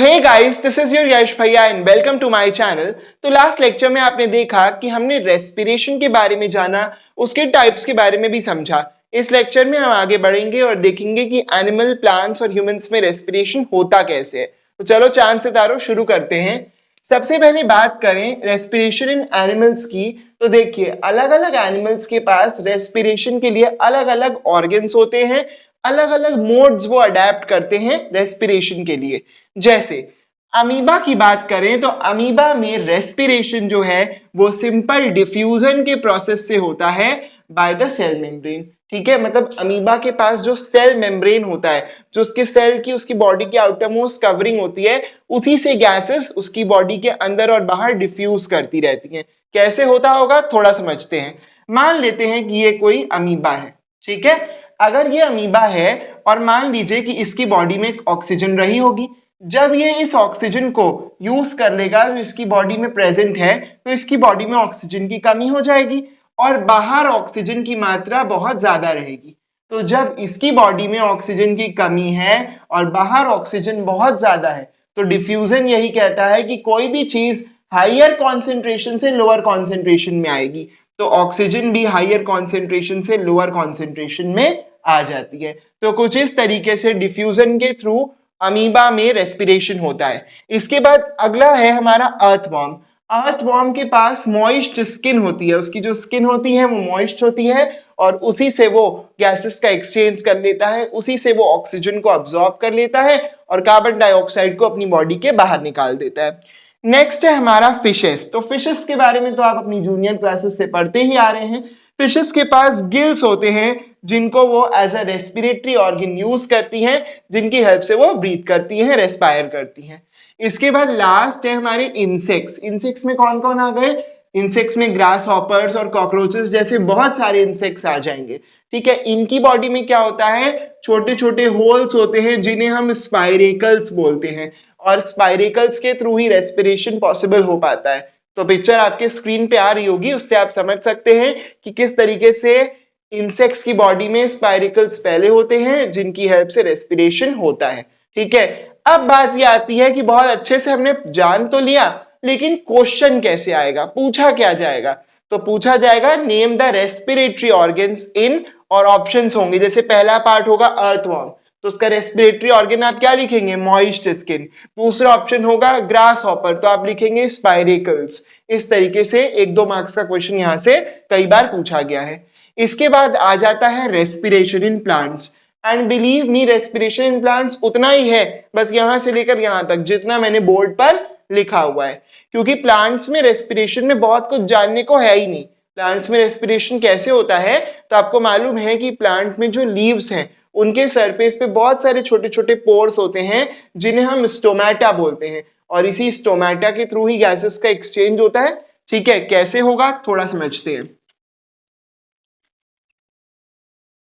Hey guys, this is your Yash भैया and welcome to my channel. तो last lecture में आपने देखा कि हमने रेस्पिरेशन के बारे में जाना, उसके टाइप्स के बारे में भी समझा। इस लेक्चर में हम आगे बढ़ेंगे और देखेंगे कि एनिमल, प्लांट्स और ह्यूमंस में रेस्पिरेशन होता कैसे है। तो चलो चांद सितारों शुरू करते हैं। सबसे पहले बात करें रेस्पिरेशन इन एनिमल्स की, तो देखिए अलग अलग एनिमल्स के पास रेस्पिरेशन के लिए अलग अलग ऑर्गन्स होते हैं, अलग अलग मोड्स वो अडेप्ट करते हैं रेस्पिरेशन के लिए। जैसे अमीबा की बात करें तो अमीबा में रेस्पिरेशन जो है वो सिंपल डिफ्यूजन के प्रोसेस से होता है बाय द सेल मेम्ब्रेन। ठीक है, मतलब अमीबा के पास जो सेल मेम्ब्रेन होता है, जो उसके सेल की, उसकी बॉडी की आउटर मोस्ट कवरिंग होती है, उसी से गैसेस उसकी बॉडी के अंदर और बाहर डिफ्यूज करती रहती हैं। कैसे होता होगा थोड़ा समझते हैं। मान लेते हैं कि ये कोई अमीबा है। ठीक है, अगर ये अमीबा है और मान लीजिए कि इसकी बॉडी में ऑक्सीजन रही होगी, जब ये इस ऑक्सीजन को यूज कर लेगा जो इसकी बॉडी में प्रेजेंट है, तो इसकी बॉडी में ऑक्सीजन की कमी हो जाएगी और बाहर ऑक्सीजन की मात्रा बहुत ज्यादा रहेगी। तो जब इसकी बॉडी में ऑक्सीजन की कमी है और बाहर ऑक्सीजन बहुत ज्यादा है, तो डिफ्यूजन यही कहता है कि कोई भी चीज हायर कॉन्सेंट्रेशन से लोअर कॉन्सेंट्रेशन में आएगी, तो ऑक्सीजन भी हायर कॉन्सेंट्रेशन से लोअर कॉन्सेंट्रेशन में आ जाती है। तो कुछ इस तरीके से डिफ्यूजन के थ्रू अमीबा में रेस्पिरेशन होता है। इसके बाद अगला है हमारा अर्थवॉर्म। अर्थवॉर्म के पास मॉइस्ट स्किन होती है, उसकी जो स्किन होती है वो मॉइस्ट होती है और उसी से वो गैसेस का एक्सचेंज कर लेता है, उसी से वो ऑक्सीजन को अब्सॉर्ब कर लेता है और कार्बन डाइऑक्साइड को अपनी बॉडी के बाहर निकाल देता है। नेक्स्ट है हमारा फिशेस। तो फिशेस के बारे में तो आप अपनी जूनियर क्लासेस से पढ़ते ही आ रहे हैं। फिशेस के पास गिल्स होते हैं जिनको वो as a respiratory organ use करती हैं, जिनकी हेल्प से वो ब्रीथ करती हैं, रेस्पायर करती हैं। इसके बाद लास्ट है हमारे इंसेक्ट्स। इंसेक्ट्स में कौन कौन आ गए? इंसेक्ट्स में ग्रास हॉपर्स और कॉकरोचेस जैसे बहुत सारे इंसेक्ट्स आ जाएंगे। ठीक है, इनकी बॉडी में क्या होता है, छोटे छोटे होल्स होते हैं जिन्हें हम स्पाइरेकल्स बोलते हैं और स्पाइरेकल्स के थ्रू ही रेस्पिरेशन पॉसिबल हो पाता है। तो पिक्चर आपके स्क्रीन पे आ रही होगी, उससे आप समझ सकते हैं कि किस तरीके से इंसेक्ट्स की बॉडी में स्पाइरेकल्स पहले होते हैं जिनकी हेल्प से रेस्पिरेशन होता है। ठीक है, अब बात ये आती है कि बहुत अच्छे से हमने जान तो लिया, लेकिन क्वेश्चन कैसे आएगा, पूछा क्या जाएगा? तो पूछा जाएगा name the respiratory organs in, और ऑप्शंस होंगे। जैसे पहला पार्ट होगा अर्थवॉर्म, तो उसका रेस्पिरेटरी ऑर्गन आप क्या लिखेंगे? Moist skin. दूसरा ऑप्शन होगा ग्रास हॉपर, तो आप लिखेंगे स्पाइरेकल्स। इस तरीके से 1-2 मार्क्स का क्वेश्चन यहाँ से कई बार पूछा गया है। इसके बाद आ जाता है respiration in plants, and believe me respiration in plants उतना ही है, बस यहां से लेकर यहां तक जितना मैंने बोर्ड पर लिखा हुआ है, क्योंकि प्लांट्स में रेस्पिरेशन में बहुत कुछ जानने को है ही नहीं। प्लांट्स में रेस्पिरेशन कैसे होता है, तो आपको मालूम है कि प्लांट में जो लीव्स हैं उनके सरफेस पे बहुत सारे छोटे छोटे पोर्स होते हैं जिन्हें हम स्टोमेटा बोलते हैं, और इसी स्टोमेटा के थ्रू ही गैसेस का एक्सचेंज होता है। ठीक है, कैसे होगा थोड़ा समझते हैं।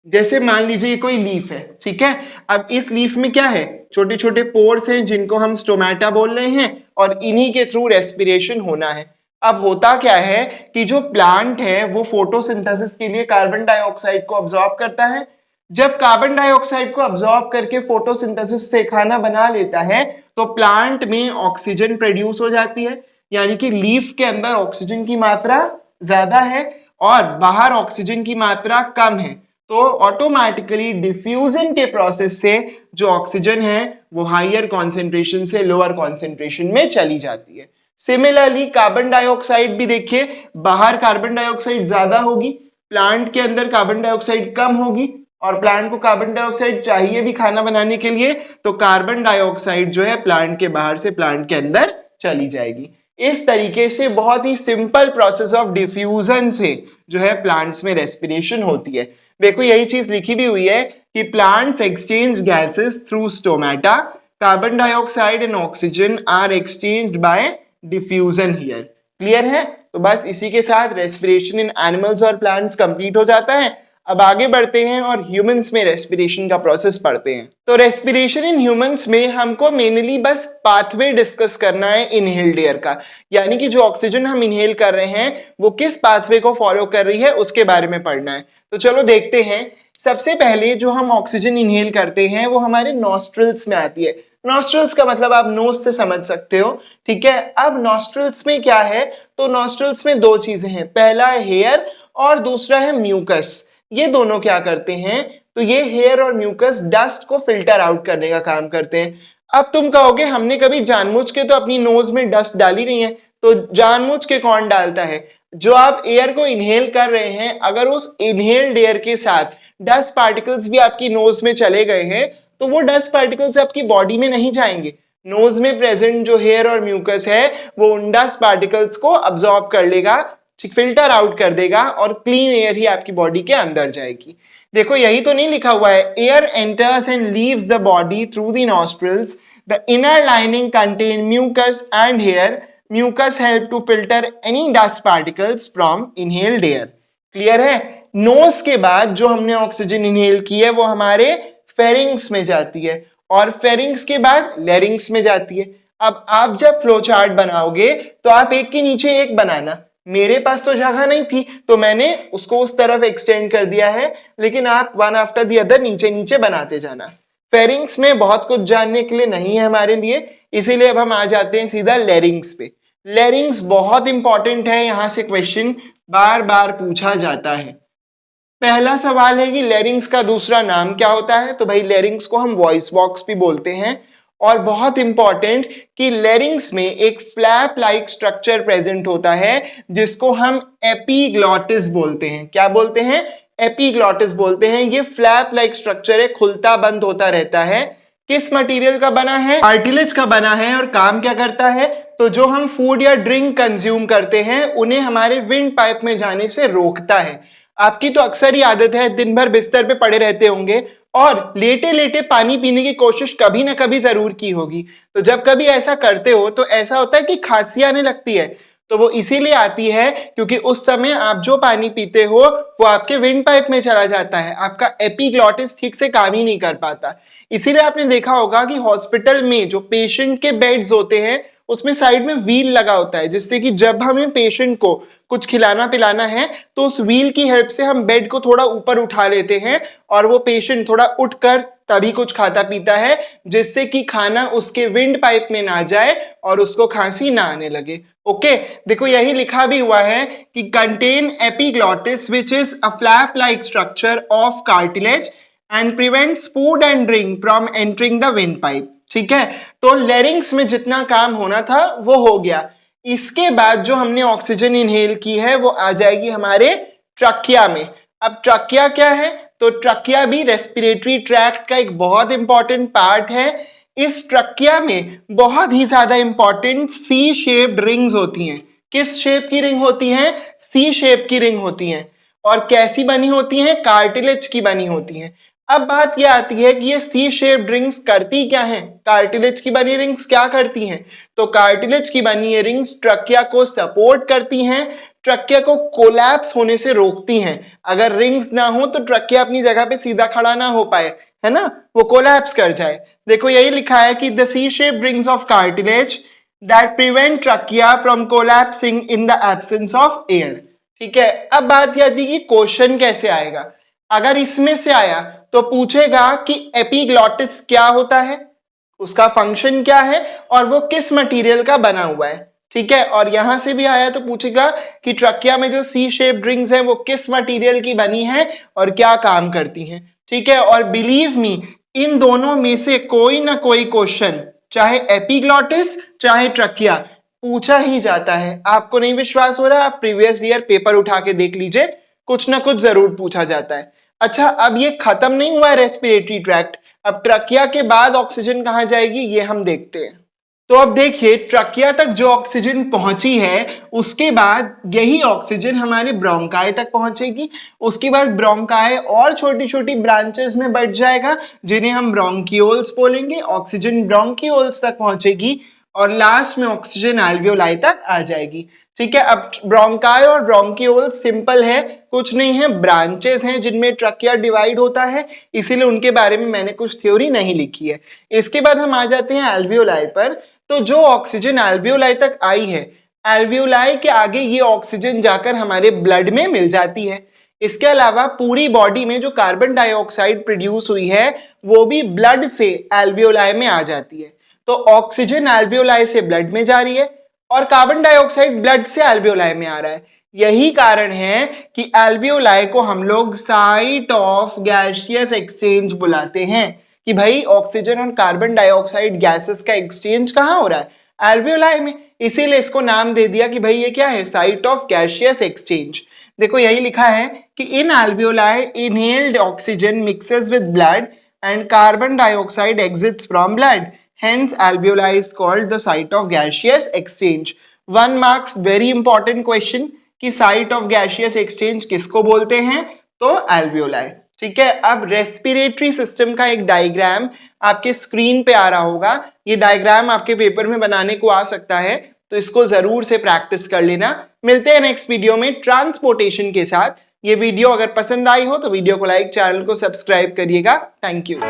जैसे मान लीजिए ये कोई लीफ है, ठीक है, अब इस लीफ में क्या है, छोटे छोटे पोर्स हैं जिनको हम स्टोमेटा बोल रहे हैं और इन्हीं के थ्रू रेस्पिरेशन होना है। अब होता क्या है कि जो प्लांट है वो फोटोसिंथेसिस के लिए कार्बन डाइऑक्साइड को अब्सॉर्ब करता है। जब कार्बन डाइऑक्साइड को अब्सॉर्ब करके फोटोसिंथेसिस से खाना बना लेता है, तो प्लांट में ऑक्सीजन प्रोड्यूस हो जाती है, यानी कि लीफ के अंदर ऑक्सीजन की मात्रा ज्यादा है और बाहर ऑक्सीजन की मात्रा कम है। तो ऑटोमेटिकली डिफ्यूजन के प्रोसेस से जो ऑक्सीजन है वो हायर कॉन्सेंट्रेशन से लोअर कॉन्सेंट्रेशन में चली जाती है। सिमिलरली कार्बन डाइऑक्साइड भी देखिए, बाहर कार्बन डाइऑक्साइड ज्यादा होगी, प्लांट के अंदर कार्बन डाइऑक्साइड कम होगी, और प्लांट को कार्बन डाइऑक्साइड चाहिए भी खाना बनाने के लिए, तो कार्बन डाइऑक्साइड जो है प्लांट के बाहर से प्लांट के अंदर चली जाएगी। इस तरीके से बहुत ही सिंपल प्रोसेस ऑफ डिफ्यूजन से जो है प्लांट्स में रेस्पिरेशन होती है। देखो यही चीज लिखी भी हुई है कि plants exchange gases through stomata, carbon dioxide and oxygen are exchanged by diffusion here. Clear है? तो बस इसी के साथ रेस्पिरेशन इन एनिमल्स और प्लांट्स कंप्लीट हो जाता है। अब आगे बढ़ते हैं और ह्यूमंस में रेस्पिरेशन का प्रोसेस पढ़ते हैं। तो रेस्पिरेशन इन ह्यूमंस में हमको मेनली बस पाथवे डिस्कस करना है इनहेल्ड एयर का, यानी कि जो ऑक्सीजन हम इनहेल कर रहे हैं वो किस पाथवे को फॉलो कर रही है उसके बारे में पढ़ना है। तो चलो देखते हैं। सबसे पहले जो हम ऑक्सीजन इनहेल करते हैं वो हमारे नॉस्ट्रिल्स में आती है। नॉस्ट्रल्स का मतलब आप नोज से समझ सकते हो, ठीक है। अब नॉस्ट्रल्स में क्या है, तो नॉस्ट्रल्स में दो चीजें हैं, पहला है हेयर और दूसरा है म्यूकस। ये दोनों क्या करते हैं, तो ये हेयर और म्यूकस डस्ट को फिल्टर आउट करने का काम करते हैं। अब तुम कहोगे हमने कभी जानबूझ के तो अपनी नोज में डस्ट डाली नहीं है, तो जानबूझ के कौन डालता है, जो आप एयर को इनहेल कर रहे हैं, अगर उस इनहेल्ड एयर के साथ डस्ट पार्टिकल्स भी आपकी नोज में चले गए हैं तो वो डस्ट पार्टिकल्स आपकी बॉडी में नहीं जाएंगे। नोज में प्रेजेंट जो हेयर और म्यूकस है वो उन डस्ट पार्टिकल्स को अब्सॉर्ब कर लेगा, फिल्टर आउट कर देगा और क्लीन एयर ही आपकी बॉडी के अंदर जाएगी। देखो यही तो नहीं लिखा हुआ है, air enters and leaves the body through the nostrils, the inner lining contain mucus and hair, mucus help to filter any dust particles from inhaled air. Clear है। नोज के बाद जो हमने ऑक्सीजन इनहेल की है वो हमारे फेरिंग्स में जाती है और फेरिंग्स के बाद लैरिंग्स में जाती है। अब आप जब फ्लो चार्ट बनाओगे तो आप एक के नीचे एक बनाना, मेरे पास तो जगह नहीं थी तो मैंने उसको उस तरफ एक्सटेंड कर दिया है, लेकिन आप वन आफ्टर दी अदर नीचे नीचे बनाते जाना। फेरिंग्स में बहुत कुछ जानने के लिए नहीं है हमारे लिए, इसीलिए अब हम आ जाते हैं सीधा लैरिंग्स पे। लैरिंग्स बहुत इंपॉर्टेंट है, यहां से क्वेश्चन बार बार पूछा जाता है। पहला सवाल है कि लैरिंग्स का दूसरा नाम क्या होता है, तो भाई लैरिंग्स को हम वॉइस बॉक्स भी बोलते हैं। और बहुत इंपॉर्टेंट कि लैरिंग्स में एक फ्लैप लाइक स्ट्रक्चर प्रेजेंट होता है जिसको हम एपिग्लॉटिस बोलते हैं। क्या बोलते हैं, एपिग्लॉटिस बोलते हैं। ये फ्लैप लाइक स्ट्रक्चर है, खुलता बंद होता रहता है। किस मटेरियल का बना है, कार्टिलेज का बना है। और काम क्या करता है, तो जो हम फूड या ड्रिंक कंज्यूम करते हैं उन्हें हमारे विंड पाइप में जाने से रोकता है। आपकी तो अक्सर ही आदत है दिन भर बिस्तर पे पड़े रहते होंगे और लेटे लेटे पानी पीने की कोशिश कभी ना कभी जरूर की होगी। तो जब कभी ऐसा करते हो तो ऐसा होता है कि खांसी आने लगती है, तो वो इसीलिए आती है क्योंकि उस समय आप जो पानी पीते हो वो आपके विंड पाइप में चला जाता है, आपका एपिग्लॉटिस ठीक से काम ही नहीं कर पाता। इसीलिए आपने देखा होगा कि हॉस्पिटल में जो पेशेंट के बेड्स होते हैं उसमें साइड में व्हील लगा होता है, जिससे कि जब हमें पेशेंट को कुछ खिलाना पिलाना है तो उस व्हील की हेल्प से हम बेड को थोड़ा ऊपर उठा लेते हैं और वो पेशेंट थोड़ा उठकर तभी कुछ खाता पीता है, जिससे कि खाना उसके विंड पाइप में ना जाए और उसको खांसी ना आने लगे। ओके, देखो यही लिखा भी हुआ है कि contain epiglottis which is a flap like structure of cartilage and prevents food and drink from entering the wind pipe. ठीक है, तो लैरिंग्स में जितना काम होना था वो हो गया। इसके बाद जो हमने ऑक्सीजन इनहेल की है वो आ जाएगी हमारे ट्रकिया में। अब ट्रकिया क्या है, तो ट्रकिया भी रेस्पिरेटरी ट्रैक्ट का एक बहुत इंपॉर्टेंट पार्ट है। इस ट्रकिया में बहुत ही ज्यादा इंपॉर्टेंट सी शेप्ड रिंग्स होती हैं। किस शेप की रिंग होती हैं, सी शेप की रिंग होती हैं। और कैसी बनी होती हैं, कार्टिलेज की बनी होती हैं। अब बात यह आती है कि ये सी शेप्ड रिंग्स करती क्या हैं, कार्टिलेज की बनी रिंग्स क्या करती हैं, तो कार्टिलेज की बनी ये रिंग्स ट्रकिया को सपोर्ट करती हैं, ट्रकिया को कोलैप्स होने से रोकती हैं। अगर रिंग्स ना हो तो ट्रकिया अपनी जगह पे सीधा खड़ा ना हो पाए, है ना, वो कोलैप्स कर जाए। देखो यही लिखा है कि the C shaped rings of cartilage that prevent trachea from collapsing in the absence of air. ठीक है, अब बात यह आती है कि क्वेश्चन कैसे आएगा। अगर इसमें से आया तो पूछेगा कि एपिग्लॉटिस क्या होता है, उसका फंक्शन क्या है और वो किस मटेरियल का बना हुआ है। ठीक है, और यहां से भी आया तो पूछेगा कि ट्रकिया में जो सी शेप्ड रिंग्स हैं वो किस मटेरियल की बनी है और क्या काम करती हैं। ठीक है, और बिलीव मी इन दोनों में से कोई ना कोई क्वेश्चन चाहे एपिग्लॉटिस चाहे ट्रकिया पूछा ही जाता है। आपको नहीं विश्वास हो रहा, आप प्रीवियस ईयर पेपर उठा के देख लीजिए, कुछ ना कुछ जरूर पूछा जाता है। अच्छा, अब ये खत्म नहीं हुआ है रेस्पिरेटरी ट्रैक्ट, अब ट्रकिया के बाद ऑक्सीजन कहां जाएगी ये हम देखते हैं। तो अब देखिए ट्रकिया तक जो ऑक्सीजन पहुंची है उसके बाद यही ऑक्सीजन हमारे ब्रोंकाई तक पहुंचेगी। उसके बाद ब्रोंकाई और छोटी छोटी ब्रांचेस में बढ़ जाएगा जिन्हें हम ब्रोंकियोल्स बोलेंगे। ऑक्सीजन ब्रोंकियोल्स तक पहुंचेगी और लास्ट में ऑक्सीजन एल्वियोलाई तक आ जाएगी। ठीक है, अब ब्रोंकाई और ब्रोंकियोल्स सिंपल है, कुछ नहीं है, ब्रांचेस हैं जिनमें ट्रकिया डिवाइड होता है, इसीलिए उनके बारे में मैंने कुछ थ्योरी नहीं लिखी है। इसके बाद हम आ जाते हैं एल्वियोलाई पर। तो जो ऑक्सीजन एल्वियोलाई तक आई है, एल्वियोलाई के आगे ये ऑक्सीजन जाकर हमारे ब्लड में मिल जाती है। इसके अलावा पूरी बॉडी में जो कार्बन डाइऑक्साइड प्रोड्यूस हुई है वो भी ब्लड से एल्वियोलाई में आ जाती है। तो ऑक्सीजन एल्वियोलाई से ब्लड में जा रही है और कार्बन डाइऑक्साइड ब्लड से एल्वियोलाई में आ रहा है। यही कारण है कि एल्वियोलाई को हम लोग साइट ऑफ गैसियस एक्सचेंज बुलाते हैं कि भाई ऑक्सीजन और कार्बन डाइऑक्साइड गैसेस का एक्सचेंज कहाँ हो रहा है, एल्वियोलाई में। इसीलिए इसको नाम दे दिया कि भाई ये क्या है, साइट ऑफ गैसियस एक्सचेंज। देखो यही लिखा है कि in alveoli inhaled oxygen mixes with blood and carbon dioxide exits from blood, hence alveoli is called the site of gaseous exchange। 1 marks very important question कि साइट ऑफ गैसियस एक्सचेंज किसको बोलते हैं, तो एल्वियोलाई। ठीक है, अब respiratory system का एक डायग्राम आपके स्क्रीन पे आ रहा होगा। ये डायग्राम आपके पेपर में बनाने को आ सकता है, तो इसको जरूर से प्रैक्टिस कर लेना। मिलते हैं नेक्स्ट वीडियो में ट्रांसपोर्टेशन के साथ। ये वीडियो अगर पसंद आई हो तो वीडियो को लाइक, चैनल को सब्सक्राइब करिएगा। Thank you.